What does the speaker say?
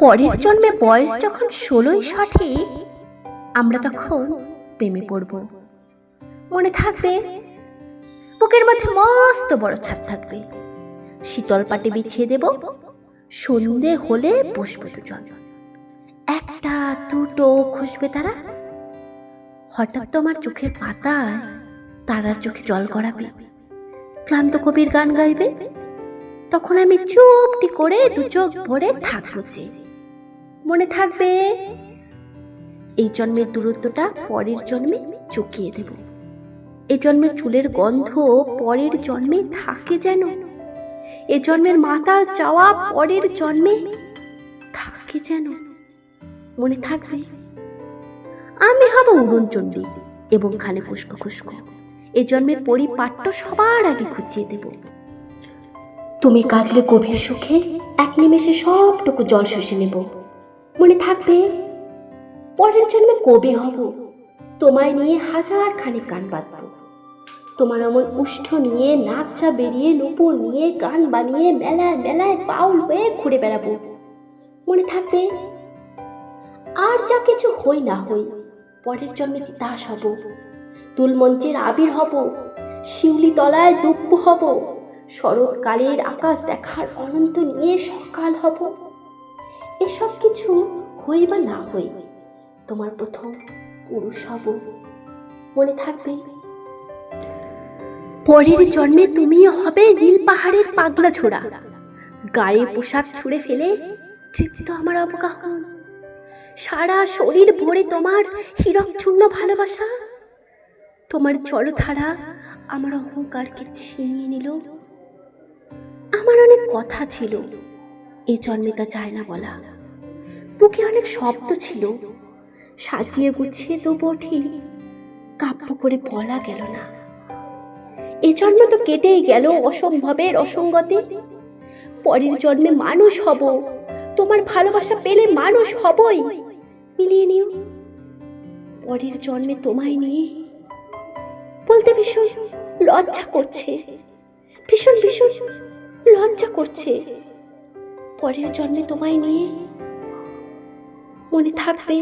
পরের জন্মে বয়স যখন 16ই সঠিক, আমরা তখন প্রেমে পড়ব। মনে থাকবে, বুকের মধ্যে মস্ত বড় ছাদ থাকবে, শীতল পাটে বিছিয়ে দেব, সন্ধে হলে বসবো দুজন, একটা দুটো খসবে তারা। হঠাৎ তোমার চোখের পাতায় তারার চোখে জল গড়াবে, ক্লান্ত কবির গান গাইবে, তখন আমি চুপটি করে দু চোখ ভরে থাকবো যে। মনে থাকবে, এই জন্মের দূরত্বটা পরের জন্মে চুকিয়ে দেব। এই জন্মের চুলের গন্ধ পরের জন্মে থাকে যেন, এ জন্মের মাতাল চাওয়া পরের জন্মে থাকে যেন। মনে থাকবে, আমি হব উড়নচণ্ডী এবং খানে খুস্কো খুস্কো, এ জন্মের পরিপাট্য সবার আগে খুঁচিয়ে দেব। তুমি কাঁদলে গভীর সুখে এক নিমেষে সবটুকু জল শুষে নেব। মনে থাকবে, পরের জন্মে কবি হব, তোমায় নিয়ে হাজার খানিক গান বাঁধব, তোমার অমন উষ্ঠ নিয়ে নাকচা বেরিয়ে নুপুর নিয়ে গান বানিয়ে মেলায় মেলায় বাউল হয়ে ঘুরে বেড়াবো। মনে থাকবে, আর যা কিছু হই না হই, পরের জন্মে তিতাস হব, তুলমঞ্চের আবির হব, শিউলি তলায় দুব্য হব, শরৎকালের আকাশ দেখার অনন্ত নিয়ে সকাল হব। এসব কিছু হই বা না হই, তোমার প্রথম পুরুষ হব। মনে থাকবে, পরের জন্মে তুমিও হবে নীল পাহাড়ের পাগলা ছোড়া, গায়ের পোশাক ছুঁড়ে ফেলে তৃপ্ত আমার অবগাহন, সারা শরীর ভরে তোমার হীরক চূর্ণ ভালোবাসা। তোমার জলধারা আমার অহংকারকে ছিনিয়ে নিল। আমার অনেক কথা ছিল, এ জন্মে তা চায় না বলা, বুকে অনেক শব্দ ছিল, সাজিয়ে গুছিয়ে তবুও ঠিক কাব্য করে বলা গেল না। এ জন্ম তো কেটেই গেল অসম্ভবের অসঙ্গতে, পরের জন্মে মানুষ হব, তোমার ভালোবাসা পেলে মানুষ হবই, মিলিয়ে নিও। পরের জন্মে তোমায় নিয়ে বলতে ভীষণ লজ্জা করছে, ভীষণ ভীষণ লজ্জা করছে, পরের জন্মে তোমায় নিয়ে। মনে থাকবে,